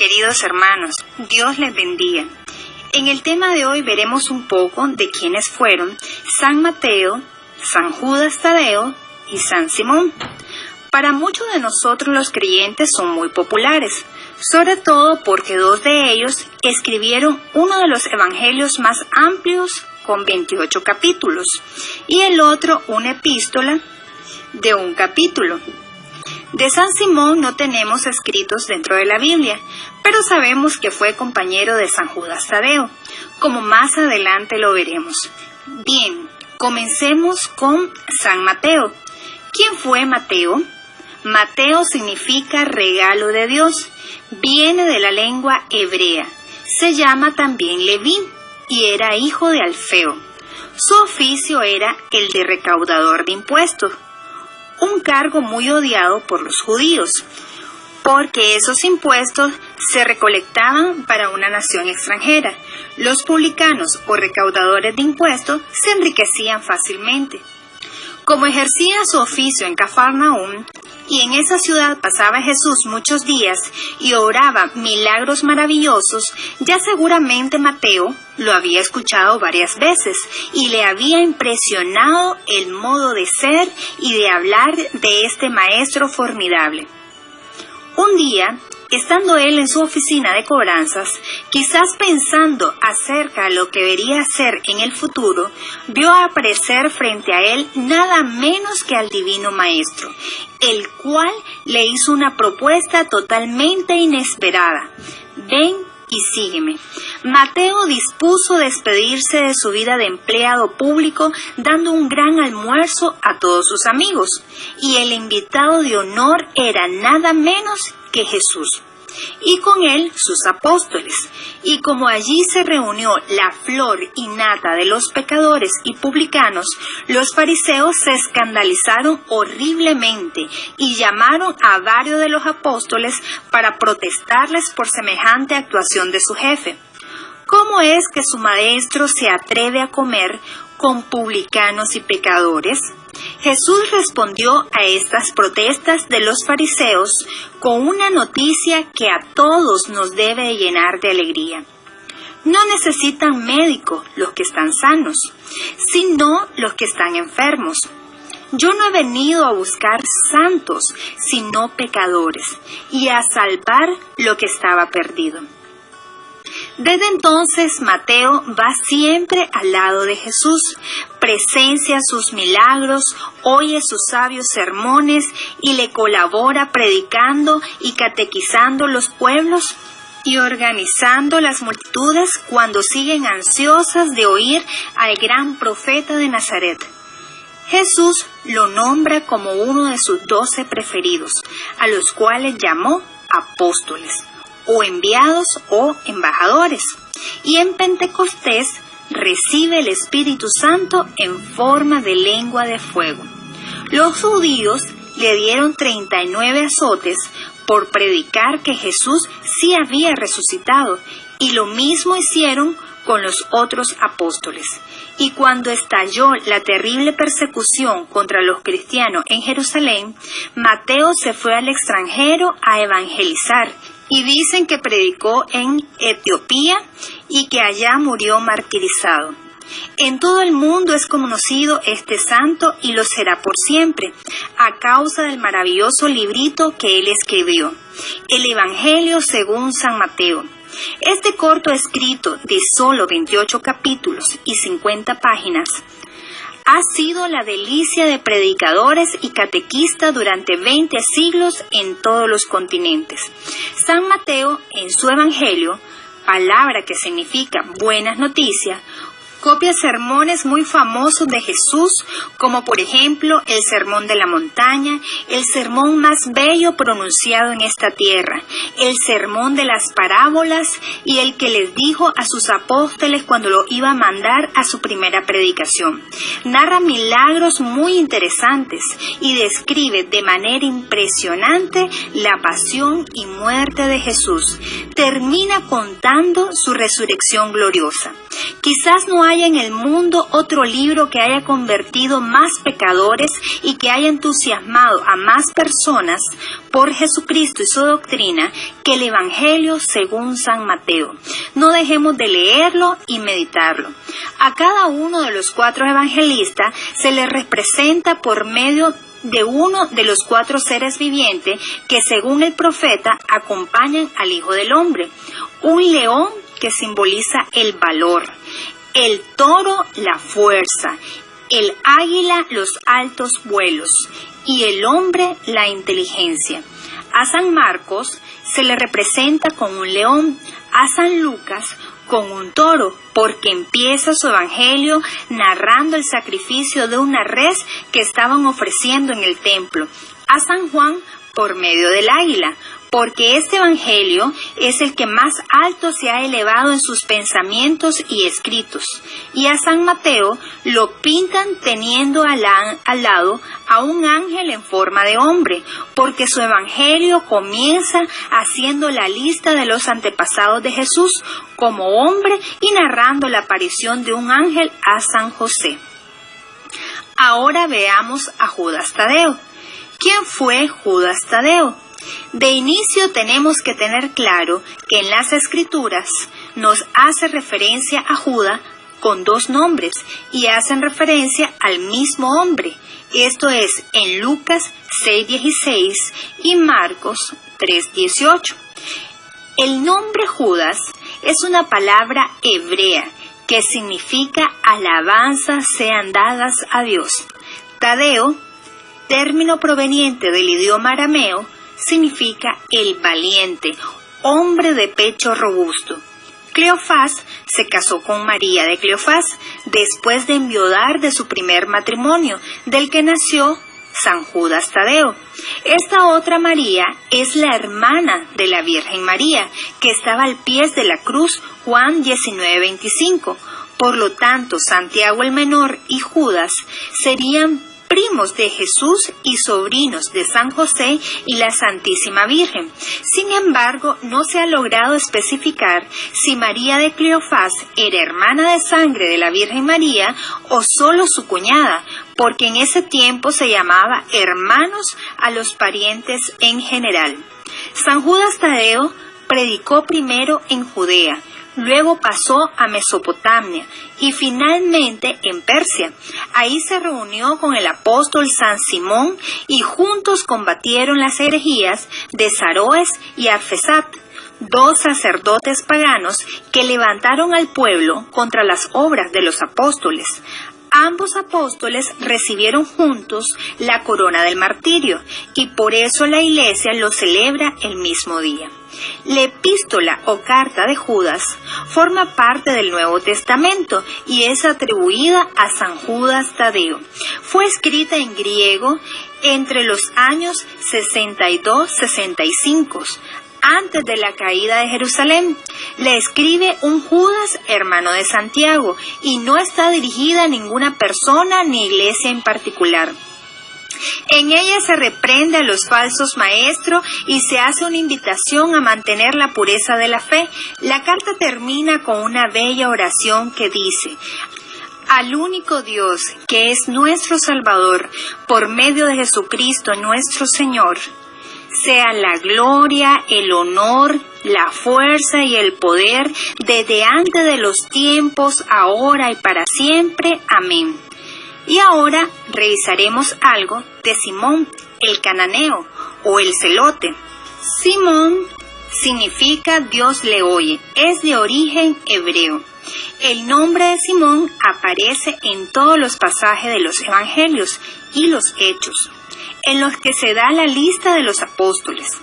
queridos hermanos, Dios les bendiga. En el tema de hoy veremos un poco de quiénes fueron San Mateo, San Judas Tadeo y San Simón. Para muchos de nosotros los creyentes son muy populares, sobre todo porque dos de ellos escribieron uno de los evangelios más amplios con 28 capítulos y el otro una epístola de un capítulo. De San Simón no tenemos escritos dentro de la Biblia, pero sabemos que fue compañero de San Judas Tadeo, como más adelante lo veremos. Bien, comencemos con San Mateo. ¿Quién fue Mateo? Mateo significa regalo de Dios, viene de la lengua hebrea, se llama también Leví y era hijo de Alfeo. Su oficio era el de recaudador de impuestos, un cargo muy odiado por los judíos, porque esos impuestos se recolectaban para una nación extranjera. Los publicanos o recaudadores de impuestos se enriquecían fácilmente. Como ejercía su oficio en Cafarnaúm, y en esa ciudad pasaba Jesús muchos días y obraba milagros maravillosos, ya seguramente Mateo lo había escuchado varias veces y le había impresionado el modo de ser y de hablar de este maestro formidable. Un día, estando él en su oficina de cobranzas, quizás pensando acerca de lo que debería hacer en el futuro, vio aparecer frente a él nada menos que al Divino Maestro, el cual le hizo una propuesta totalmente inesperada. Ven y sígueme. Mateo dispuso despedirse de su vida de empleado público, dando un gran almuerzo a todos sus amigos, y el invitado de honor era nada menos que Jesús, y con él sus apóstoles. Y como allí se reunió la flor y nata de los pecadores y publicanos, los fariseos se escandalizaron horriblemente y llamaron a varios de los apóstoles para protestarles por semejante actuación de su jefe. ¿Cómo es que su maestro se atreve a comer con publicanos y pecadores? Jesús respondió a estas protestas de los fariseos con una noticia que a todos nos debe llenar de alegría. No necesitan médico los que están sanos, sino los que están enfermos. Yo no he venido a buscar santos, sino pecadores, y a salvar lo que estaba perdido. Desde entonces, Mateo va siempre al lado de Jesús, presencia sus milagros, oye sus sabios sermones y le colabora predicando y catequizando los pueblos y organizando las multitudes cuando siguen ansiosas de oír al gran profeta de Nazaret. Jesús lo nombra como uno de sus 12 preferidos, a los cuales llamó apóstoles, o enviados o embajadores, y en Pentecostés recibe el Espíritu Santo en forma de lengua de fuego. Los judíos le dieron 39 azotes por predicar que Jesús sí había resucitado, y lo mismo hicieron con los otros apóstoles. Y cuando estalló la terrible persecución contra los cristianos en Jerusalén, Mateo se fue al extranjero a evangelizar, y dicen que predicó en Etiopía y que allá murió martirizado. En todo el mundo es conocido este santo y lo será por siempre, a causa del maravilloso librito que él escribió, el Evangelio según San Mateo. Este corto escrito de solo 28 capítulos y 50 páginas ha sido la delicia de predicadores y catequistas durante 20 siglos en todos los continentes. San Mateo, en su Evangelio, palabra que significa buenas noticias, copia sermones muy famosos de Jesús, como por ejemplo el Sermón de la Montaña, el sermón más bello pronunciado en esta tierra, el Sermón de las Parábolas y el que les dijo a sus apóstoles cuando lo iba a mandar a su primera predicación. Narra milagros muy interesantes y describe de manera impresionante la pasión y muerte de Jesús. Termina contando su resurrección gloriosa. Quizás no haya haya en el mundo otro libro que haya convertido más pecadores y que haya entusiasmado a más personas por Jesucristo y su doctrina que el Evangelio según San Mateo. No dejemos de leerlo y meditarlo. A cada uno de los 4 evangelistas se le representa por medio de uno de los 4 seres vivientes que según el profeta acompañan al Hijo del Hombre. Un león que simboliza el valor, el toro la fuerza, el águila los altos vuelos y el hombre la inteligencia. A San Marcos se le representa con un león, a San Lucas con un toro, porque empieza su evangelio narrando el sacrificio de una res que estaban ofreciendo en el templo. A San Juan por medio del águila, porque este evangelio es el que más alto se ha elevado en sus pensamientos y escritos. Y a San Mateo lo pintan teniendo al lado a un ángel en forma de hombre, porque su evangelio comienza haciendo la lista de los antepasados de Jesús como hombre y narrando la aparición de un ángel a San José. Ahora veamos a Judas Tadeo. ¿Quién fue Judas Tadeo? De inicio tenemos que tener claro que en las Escrituras nos hace referencia a Judas con 2 nombres y hacen referencia al mismo hombre. Esto es en Lucas 6:16 y Marcos 3:18. El nombre Judas es una palabra hebrea que significa alabanzas sean dadas a Dios. Tadeo, término proveniente del idioma arameo, significa el valiente, hombre de pecho robusto. Cleofás se casó con María de Cleofás después de enviudar de su primer matrimonio, del que nació San Judas Tadeo. Esta otra María es la hermana de la Virgen María, que estaba al pie de la cruz, Juan 19:25. Por lo tanto, Santiago el Menor y Judas serían primos de Jesús y sobrinos de San José y la Santísima Virgen. Sin embargo, no se ha logrado especificar si María de Cleofás era hermana de sangre de la Virgen María o solo su cuñada, porque en ese tiempo se llamaba hermanos a los parientes en general. San Judas Tadeo predicó primero en Judea, luego pasó a Mesopotamia y finalmente en Persia. Ahí se reunió con el apóstol San Simón y juntos combatieron las herejías de Saroes y Arfesat, 2 sacerdotes paganos que levantaron al pueblo contra las obras de los apóstoles. Ambos apóstoles recibieron juntos la corona del martirio y por eso la Iglesia lo celebra el mismo día. La epístola o carta de Judas forma parte del Nuevo Testamento y es atribuida a San Judas Tadeo. Fue escrita en griego entre los años 62-65. Antes de la caída de Jerusalén. La escribe un Judas, hermano de Santiago, y no está dirigida a ninguna persona ni iglesia en particular. En ella se reprende a los falsos maestros y se hace una invitación a mantener la pureza de la fe. La carta termina con una bella oración que dice: al único Dios, que es nuestro Salvador, por medio de Jesucristo nuestro Señor, sea la gloria, el honor, la fuerza y el poder desde antes de los tiempos, ahora y para siempre. Amén. Y ahora revisaremos algo de Simón, el cananeo o el celote. Simón significa Dios le oye, es de origen hebreo. El nombre de Simón aparece en todos los pasajes de los evangelios y los hechos, en los que se da la lista de los apóstoles.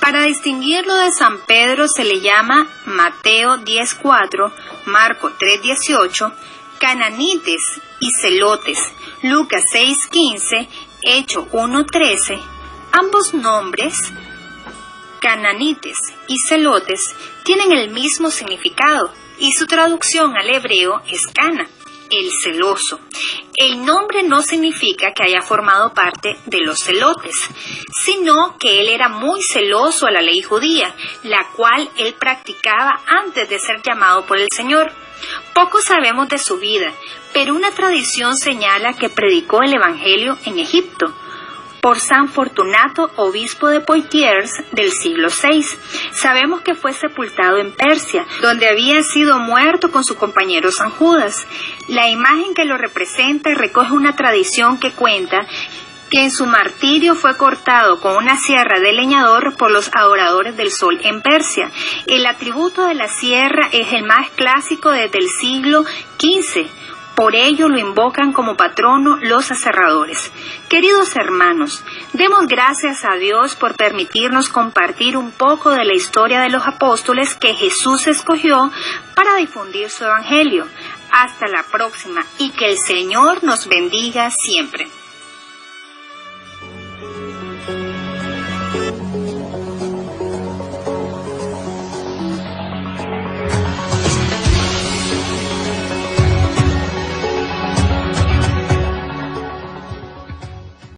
Para distinguirlo de San Pedro se le llama Mateo 10:4, Marcos 3:18, cananites y celotes, Lucas 6:15, Hechos 1:13. Ambos nombres, cananites y celotes, tienen el mismo significado y su traducción al hebreo es Cana. el celoso. El nombre no significa que haya formado parte de los celotes, sino que él era muy celoso a la ley judía, la cual él practicaba antes de ser llamado por el Señor. Poco sabemos de su vida, pero una tradición señala que predicó el Evangelio en Egipto, por San Fortunato, obispo de Poitiers del siglo VI. Sabemos que fue sepultado en Persia, donde había sido muerto con su compañero San Judas. La imagen que lo representa recoge una tradición que cuenta que en su martirio fue cortado con una sierra de leñador por los adoradores del sol en Persia. El atributo de la sierra es el más clásico desde el siglo XV. Por ello lo invocan como patrono los aserradores. Queridos hermanos, demos gracias a Dios por permitirnos compartir un poco de la historia de los apóstoles que Jesús escogió para difundir su evangelio. Hasta la próxima y que el Señor nos bendiga siempre.